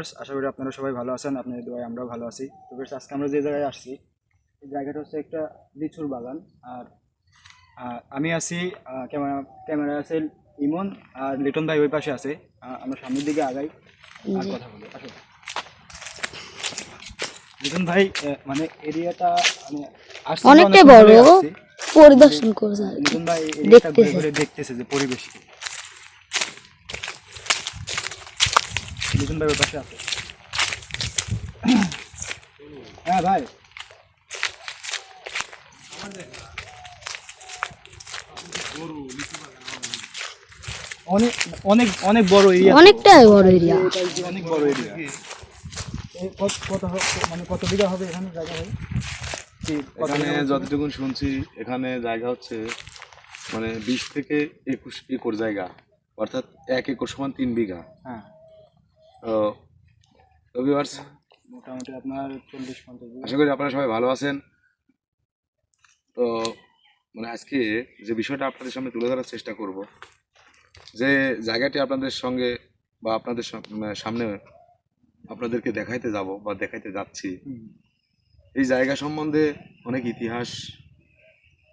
Viewers, আশা করি আপনারা সবাই ভালো আছেন। আপনাদের দোয়ায় আমরাও ভালো আছি। তো ভিউয়ার্স, আজকে আমরা যে জায়গায় আসছি, এই জায়গাটা হচ্ছে একটা লিচুর বাগান। আর আমি আছি, ক্যামেরা আছে ইমন, আর লিটন ভাই ওই পাশে আছে। আমরা সামনের দিকে আগাই আর কথা বলি। আসো লিটন ভাই, মানে এরিয়াটা আমি আসছি অনেকটাই বড়, পরিদর্শন করছে। লিটন ভাই এরিয়াটা ঘুরে ঘুরে দেখতেছে যে পরিবেশ কি। লিটন ভাই ওই পাশে আছে। হ্যাঁ ভাই, অনেক অনেক অনেক বড় এরিয়া, অনেকটাই বড় এরিয়া, অনেক বড় এরিয়া। মানে কত বিঘা হবে এখানে জায়গা? হয় এখানে যতটুকু শুনছি এখানে জায়গা হচ্ছে মানে 20 থেকে 21 একর জায়গা, অর্থাৎ 1 একর সমান 3 বিঘা। হ্যাঁ, তো ভিউয়ার্স, মোটামুটি আপনার 40-50 বিঘা। আশা করি আপনারা সবাই ভালো আছেন। তো মানে আজকে যে বিষয়টা আপনাদের সামনে তুলে ধরার চেষ্টা করব, যে জায়গাটি আপনাদের সঙ্গে বা আপনাদের সামনে আপনাদেরকে দেখাইতে যাব বা দেখাইতে যাচ্ছি, এই জায়গা সম্বন্ধে অনেক ইতিহাস,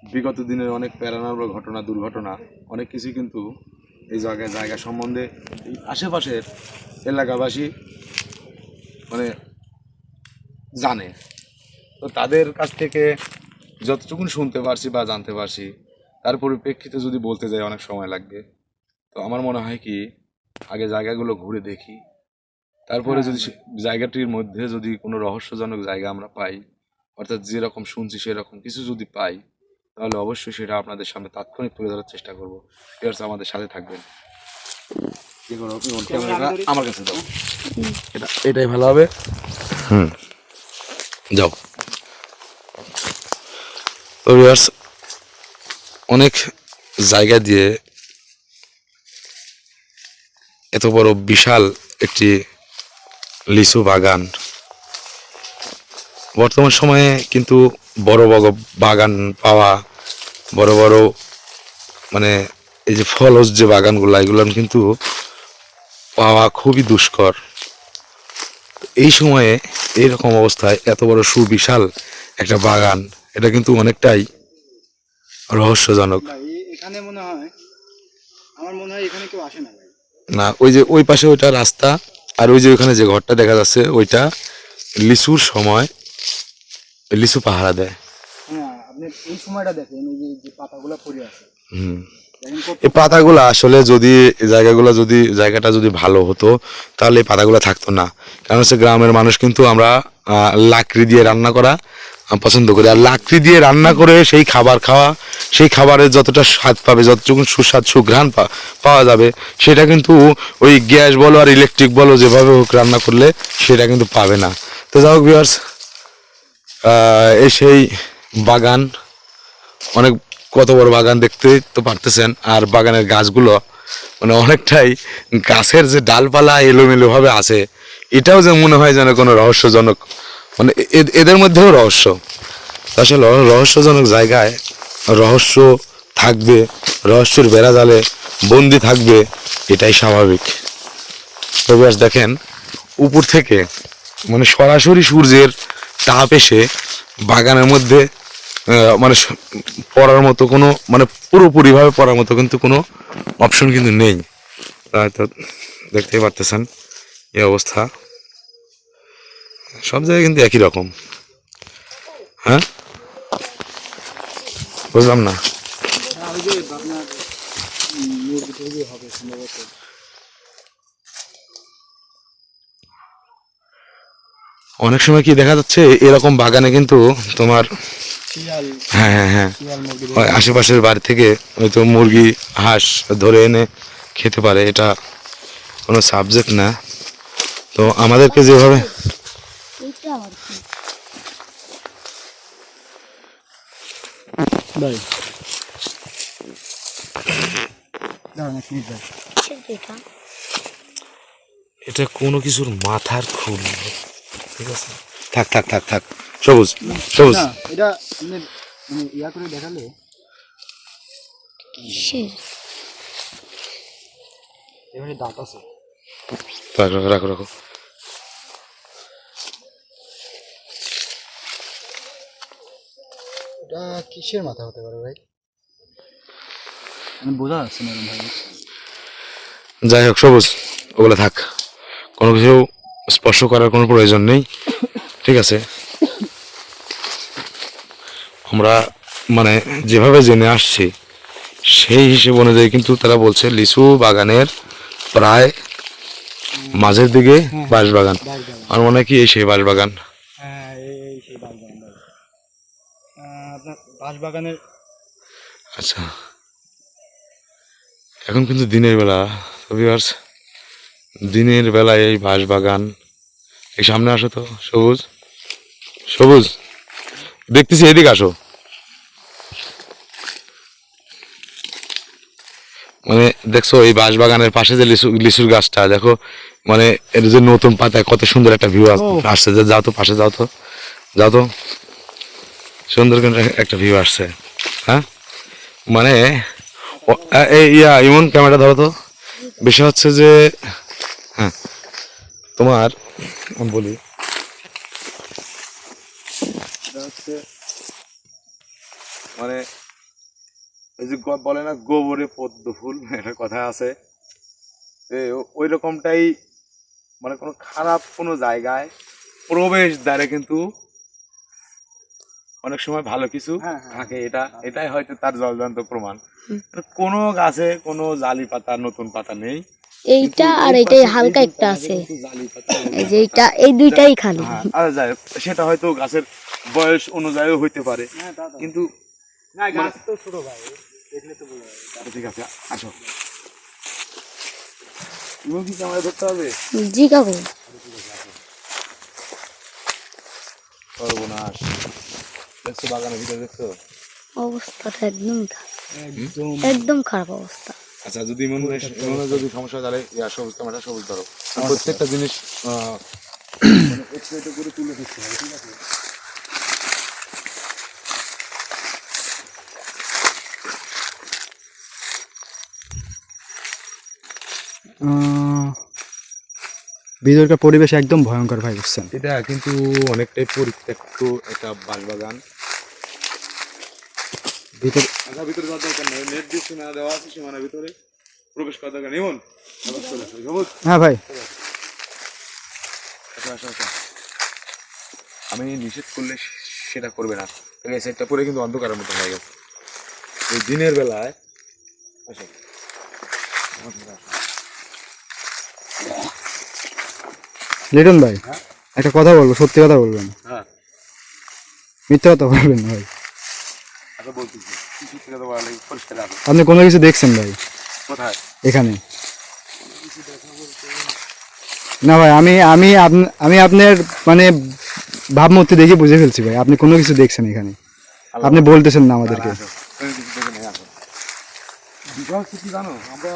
বিগত দিনের অনেক প্যারানর্মাল ঘটনা, দুর্ঘটনা, অনেক কিছু কিন্তু এই জায়গা সম্বন্ধে এই আশেপাশের এলাকাবাসী মানে জানে। তো তাদের কাছ থেকে যতটুকুন শুনতে পারছি বা জানতে পারছি, তার পরিপ্রেক্ষিতে যদি বলতে যাই অনেক সময় লাগবে। তো আমার মনে হয় কি, আগে জায়গাগুলো ঘুরে দেখি, তারপরে যদি জায়গাটির মধ্যে যদি কোনো রহস্যজনক জায়গা আমরা পাই, অর্থাৎ যেরকম শুনছি সেরকম কিছু যদি পাই, তাহলে অবশ্যই সেটা আপনাদের সামনে তাৎক্ষণিক তুলে ধরার চেষ্টা করবো। ঠিক আছে, আমাদের সাথে থাকবেন। কি করো, ক্যামেরাটা আমার কাছে দাও, এটাই ভালো হবে। যাও। তো ভিউয়ার্স, অনেক জায়গা দিয়ে এত বড় বিশাল একটি লিচু বাগান, বর্তমান সময়ে কিন্তু বড় বড় বাগান পাওয়া, বড় বড় মানে এই যে ফলজ যে বাগানগুলো, এগুলো কিন্তু পাওয়া খুবই দুষ্কর। এই সময়ে এইরকম অবস্থায় এত বড় সুবিশাল একটা বাগান, এটা কিন্তু অনেকটাই রহস্যজনক। এখানে মনে হয়, আমার মনে হয় এখানে কেউ আসে না ভাই। না, ওই যে ওই পাশে ওইটা রাস্তা, আর ওই যে ওইখানে যে ঘরটা দেখা যাচ্ছে ওইটা লিচুর সময় লিচু পাহারা দেয়। হ্যাঁ, আপনি এই সময়টা দেখেন, এই যে পাতাগুলো পড়ে আছে। এই পাতাগুলো আসলে যদি জায়গাটা যদি ভালো হতো, তাহলে এই পাতাগুলো থাকতো না। কারণ হচ্ছে গ্রামের মানুষ কিন্তু আমরা লাকড়ি দিয়ে রান্না করা পছন্দ করি, আর লাকড়ি দিয়ে রান্না করে সেই খাবার খাওয়া, সেই খাবারের যতটা স্বাদ পাবে, যতটুকু সুস্বাদ সুঘ্রাণ পাওয়া যাবে, সেটা কিন্তু ওই গ্যাস বলো আর ইলেকট্রিক বলো যেভাবে হোক রান্না করলে সেটা কিন্তু পাবে না। তো যাই হোক ভিউয়ার্স, এই সেই বাগান, অনেক কত বড় বাগান দেখতে তো পারতেছেন। আর বাগানের গাছগুলো মানে অনেকটাই, গাছের যে ডালপালা এলোমেলো ভাবে আছে, এটাও যে মনে হয় যেন কোনো রহস্যজনক, মানে এদের মধ্যেও রহস্য। আসলে রহস্যজনক জায়গায় রহস্য থাকবে, রহস্যের বেড়াজালে বন্দি থাকবে, এটাই স্বাভাবিক। তবে আজ দেখেন, উপর থেকে মানে সরাসরি সূর্যের তাপ এসে বাগানের মধ্যে মানে পড়ার মতো কোনো, মানে পুরোপুরিভাবে পড়ার মতো কিন্তু কোনো অপশন কিন্তু নেই। তো দেখতেই পারতেছেন এই অবস্থা, সব জায়গায় কিন্তু একই রকম। হ্যাঁ, বুঝলাম না। অনেক সময় কি দেখা যাচ্ছে, এরকম বাগানে কিন্তু তোমার হ্যাঁ হ্যাঁ হ্যাঁ আশেপাশের বাড়ি থেকে হয়তো মুরগি হাঁস ধরে এনে খেতে পারে, এটা কোনো সাবজেক্ট না। তো আমাদেরকে যেভাবে এটা কোনো কিছুর মাথার খুল, ঠিক আছে, থাক থাক থাক থাক, সবুজ সবুজ। এটা মানে ইয়া করে দেখালে এখানে দাঁত আছে। রাখো রাখো রাখো। এটা কিসের মাথা হতে পারে ভাই? মানে বোঝা যাচ্ছে না এরকম ভাবে। যাই হোক সবুজ, ওগুলো থাক, কোনো কিছু স্পর্শ করার কোনো প্রয়োজন নেই, ঠিক আছে? আমরা মানে যেভাবে জেনে আসছি সেই হিসেব অনুযায়ী কিন্তু তারা বলছে লিচু বাগানের প্রায় মাঝের দিকে বাঁশবাগান। আমার মনে হয় কি এই সেই বাঁশবাগান। হ্যাঁ, এই সেই বাঁশবাগান ভাই। আপনার বাঁশবাগানের আচ্ছা, এখন কিন্তু দিনের বেলা, ভিউয়ার্স, দিনের বেলায় এই বাঁশবাগান, এই সামনে আসো তো সবুজ, সবুজ দেখতেছি, এদিকে আসো। মানে দেখছো এই বাঁশবাগানের পাশে যে লিচুর গাছটা দেখো, মানে এর যে নতুন পাতায় কত সুন্দর একটা ভিউ আসছে। যে যাও তো পাশে, যাও তো, যাও তো, সুন্দর করে একটা ভিউ আসছে। হ্যাঁ, মানে এই ইমন ক্যামেরা ধরো তো। বিষয় হচ্ছে যে হ্যাঁ, তোমার আমি বলি এটা হচ্ছে মানে এই যে বলে না গোবরে পদ্ম ফুল, একটা কথা আছে, ওই রকমটাই। মানে কোনো খারাপ কোনো জায়গায় প্রবেশ দ্বারে কিন্তু অনেক সময় ভালো কিছু থাকে, এটাই হয়তো তার জলজান্ত প্রমাণ। কোনো গাছে কোনো জালি পাতা, নতুন পাতা নেই। এইটা আর এইটাই হালকা একটা আছে, এই যে এইটা, এই দুইটাই খালি। হ্যাঁ, আর যাই হোক, সেটা হয়তো গাছের বয়স অনুযায়ীও হইতে পারে, কিন্তু না, গাছ তো ছোট ভাই, দেখলে তো বোঝা যাবে। ঠিক আছে, আসো। তুমি কি ক্যামেরা ধরতে হবে? জি কাকু। সর্বনাশ, দেখছো বাগানের ভিতরে, দেখছো অবস্থাটা একদম খারাপ, একদম খারাপ অবস্থা। আচ্ছা, যদি মনে যদি সমস্যা হয় তাহলে সবুজ ক্যামেরা, সবুজ ধরো। প্রত্যেকটা জিনিস মানে একটু একটু করে তুলে দিতে হবে, ঠিক আছে? ভিতরকার পরিবেশ একদম ভয়ঙ্কর ভাই, বুঝছেন? এটা কিন্তু অনেকটাই পরিত্যক্ত একটা বাঁশবাগান। ভিতর আচ্ছা, ভিতরে যাওয়ার দরকার নেই, নেট দিয়ে সীমানা দেওয়া আছে, সীমানার ভিতরে প্রবেশ করার দরকার নেই। এমন চলে আসো, সবুজ। হ্যাঁ ভাই, আসো, আসো, আসো। আমি নিষেধ করলে সেটা করবে না, এই সাইডটা পরে কিন্তু অন্ধকারের মতো হয়ে গেছে এই দিনের বেলায়। আসো, আমার সাথে আসো। লিটন ভাই, একটা কথা বলবো, সত্যি কথা বলবেন, হ্যাঁ, মিথ্যা কথা বলবেন না ভাই। আচ্ছা বলতেছি, কি সত্যি কথা বলা লাগে, পরিষ্কার আসো। আপনি কোনো কিছু দেখছেন ভাই কোথায়? এখানে? না ভাই, আমি আপনার মানে ভাবমূর্তি দেখে বুঝে ফেলছি ভাই, আপনি কোনো কিছু দেখছেন এখানে, আপনি বলতেছেন না আমাদেরকে। আসো, তুমি কিছু দেখে নেই, আসো। বিষয় হচ্ছে কি জানো, আমরা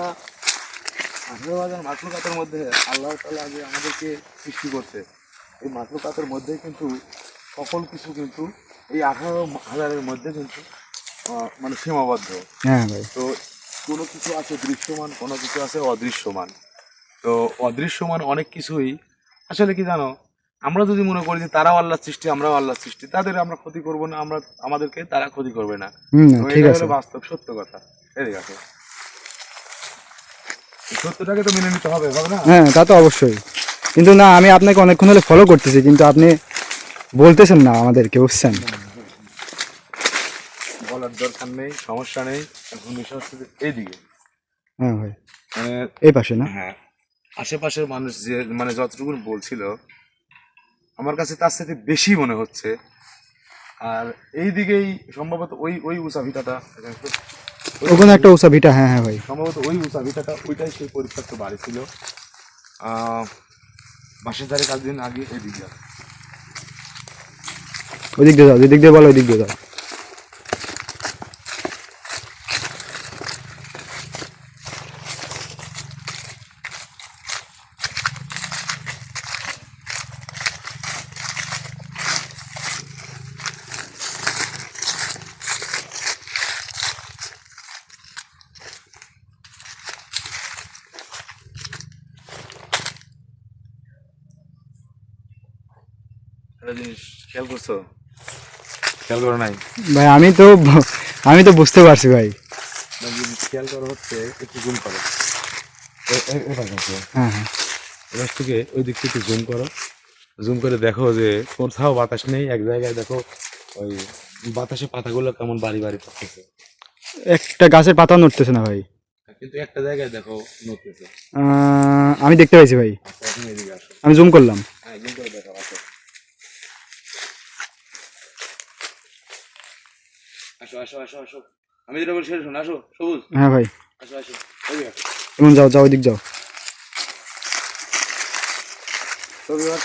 18,000 মাতৃকাতের মধ্যে আল্লাহ তাআলা যে আমাদেরকে সৃষ্টি করছে, এই মাতৃকাতের মধ্যে কিন্তু সকল কিছু কিন্তু এই 18,000-এর মধ্যে কিন্তু মানে সীমাবদ্ধ। হ্যাঁ ভাই, তো কোনো কিছু আছে দৃশ্যমান, কোনো কিছু আছে অদৃশ্যমান। তো অদৃশ্যমান অনেক কিছুই আসলে কি জানো, আমরা যদি মনে করি যে তারাও আল্লাহর সৃষ্টি, আমরাও আল্লাহর সৃষ্টি, তাদের আমরা ক্ষতি করব না, আমাদেরকে তারা ক্ষতি করবে না। তো ঠিক এটা আছে। হলো বাস্তব সত্য কথা। এদিকে আসো, সত্যটাকে তো মেনে নিতে হবে, হবে না? হ্যাঁ, তা তো অবশ্যই, কিন্তু না, আমি আপনাকে অনেকক্ষণ হলে ফলো করতেছি, কিন্তু আপনি বলতেছেন না আমাদেরকে, বুঝছেন? বলার দরকার নেই, সমস্যা নেই। এখন বিষয় হচ্ছে যে এইদিকে, হ্যাঁ ভাই, মানে এই পাশে না? হ্যাঁ, আশেপাশের মানুষ যে মানে যতটুকু বলছিল, আমার কাছে তার সাথে বেশি মনে হচ্ছে। আর এই দিকেই সম্ভবত ওই ওই উঁচা ভিটাটা, ওখানে একটা উষা ভিটা, হ্যাঁ হ্যাঁ ভাই, সম্ভবত ওই উঁচা ভিটাটা, ওইটাই সেই পরিত্যক্ত বাড়ি ছিল। বাসের ধারে কাল দিন আগে এদিকে আসো। ওই দিক দিয়ে যাও, যেদিক দিয়ে বলো ওই দিক দিয়ে যাও। একটা জিনিস খেয়াল করছো, খেয়াল করো নাই? ভাই আমি তো বুঝতে পারছি ভাই। খেয়াল করো হচ্ছে একটু জুম করো। হ্যাঁ হ্যাঁ এবার থেকে ওই দিক থেকে জুম করো, জুম করে দেখো যে কোথাও বাতাস নেই, এক জায়গায় দেখো ওই বাতাসে পাতাগুলো কেমন বাড়ি বাড়ি পড়তেছে, একটা গাছের পাতা নড়তেছে না ভাই। কিন্তু একটা জায়গায় দেখো নড়তেছে। আমি দেখতে পাইছি ভাই, আচ্ছা, এখন এদিকে আসো। আমি জুম করলাম। হ্যাঁ, জুম করে দেখো। আসো আসো আসো আসো আসো, আমি যেটা বলছি সেটা শোনো। আসো সবুজ, হ্যাঁ ভাই, আসো আসো, এদিকে আসো। এমন যাও যাও, ওইদিক যাও। তো এবার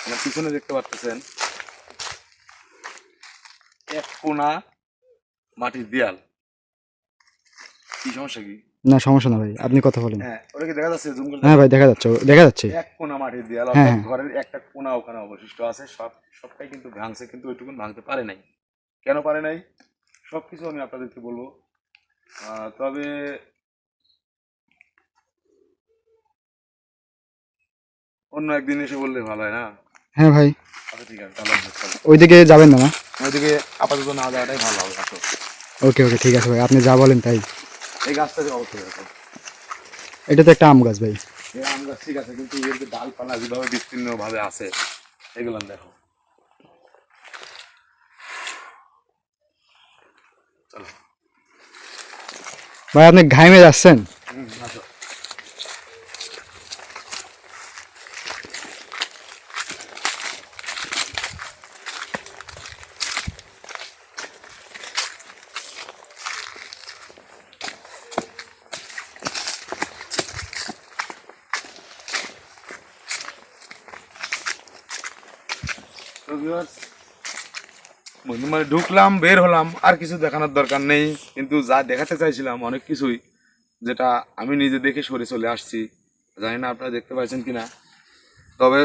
আমার পিছনে দেখতে পাচ্ছেন এক কোনা মাটির দেয়াল। কি সমস্যা কি? না সমস্যা না ভাই, আপনি কথা বলেন। হ্যাঁ, ওটা কি দেখা যাচ্ছে? জুম করে হ্যাঁ ভাই দেখা যাচ্ছে, দেখা যাচ্ছে। এক কোনা মাটির দেয়াল, হ্যাঁ, অর্থাৎ হ্যাঁ। ঘরের একটা কোনা ওখানে অবশিষ্ট আছে। সবটাই কিন্তু ভাঙছে, কিন্তু ওইটুকুন ভাঙতে পারে নাই। কেন পারে নাই সবকিছু আমি আপনাদেরকে বলবো। তবে অন্য একদিন এসে বললে ভালো হয় না? হ্যাঁ ভাই, আচ্ছা ঠিক আছে, তাহলে আমরা চলো। ওইদিকে যাবেন না না? ওইদিকে আপাতত না যাওয়াটাই ভালো হবে। আসো, ওকে ওকে ঠিক আছে ভাই, আপনি যা বলেন তাই। এই গাছটা যে অবশ্যই আছে, এটা তো একটা আম গাছ ভাই। এই আম গাছ ঠিক আছে, কিন্তু এর যে ডালপালা যেভাবে বিস্তীর্ণ ভাবে আছে, এগুলো দেখো। চলো। ভাই আপনি ঘাইমে যাচ্ছেন। আসো। তো viewers, মানে ঢুকলাম, বের হলাম, আর কিছু দেখানোর দরকার নেই। কিন্তু যা দেখাতে চাইছিলাম অনেক কিছুই, যেটা আমি নিজে দেখে সরে চলে আসছি। জানি না আপনারা দেখতে পাচ্ছেন কিনা। তবে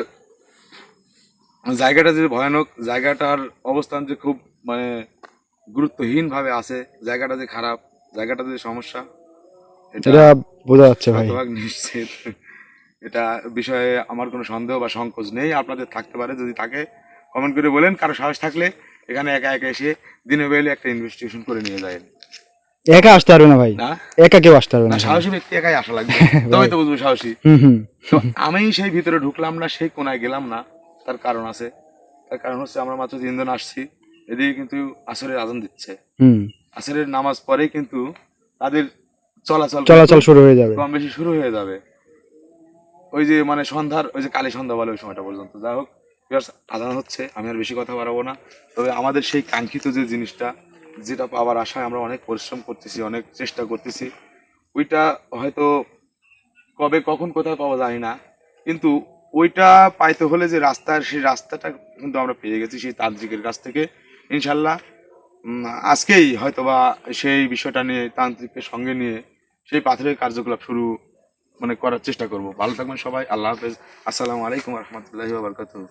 জায়গাটা যে ভয়ানক, জায়গাটার অবস্থান যে খুব মানে গুরুত্বহীন ভাবে আছে, জায়গাটা যে খারাপ, জায়গাটা যে সমস্যা, এটা এটা বোঝা যাচ্ছে ভাই। শতভাগ নিশ্চিত। এটা বিষয়ে আমার কোনো সন্দেহ বা সংকোচ নেই। আপনাদের থাকতে পারে, যদি থাকে কমেন্ট করে বলেন। কারো সাহস থাকলে এখানে একা একা এসে দিনে বেলে একটা ইনভেস্টিগেশন করে নিয়ে যায়। একা আসতে পারবে না ভাই, না একা কেউ আসতে পারবে না, না। সাহসী ব্যক্তি একাই আসা লাগবে, তবেই তো বুঝবো সাহসী। হুম হুম। তো আমি সেই ভিতরে ঢুকলাম না, সেই কোনায় গেলাম না, তার কারণ আছে। তার কারণ হচ্ছে আমরা মাত্র 3 জন আসছি, এদিকে কিন্তু আসরের আজান দিচ্ছে। হুম, আসরের নামাজ পরেই কিন্তু তাদের চলাচল চলাচল শুরু হয়ে যাবে। কম বেশি শুরু হয়ে যাবে। ওই যে মানে সন্ধ্যার, ওই যে কালী সন্ধ্যা বলে ওই সময়টা পর্যন্ত। যাই হোক, viewers, আজান হচ্ছে, আমি আর বেশি কথা বাড়াবো না। তবে আমাদের সেই কাঙ্ক্ষিত যে জিনিসটা, যেটা পাওয়ার আশায় আমরা অনেক পরিশ্রম করতেছি, অনেক চেষ্টা করতেছি, ওইটা হয়তো কবে কখন কোথায় পাওয়া যায় না, কিন্তু ওইটা পাইতে হলে যে রাস্তার, সেই রাস্তাটা কিন্তু আমরা পেয়ে গেছি সেই তান্ত্রিকের কাছ থেকে। ইনশাল্লাহ আজকেই হয়তোবা সেই বিষয়টা নিয়ে তান্ত্রিককে সঙ্গে নিয়ে সেই পাথরের কার্যকলাপ শুরু মানে করার চেষ্টা করব। ভালো থাকবেন সবাই, আল্লাহ হাফেজ, আসসালামু আলাইকুম রহমতুল্লাহি ওয়া বারাকাতুহু।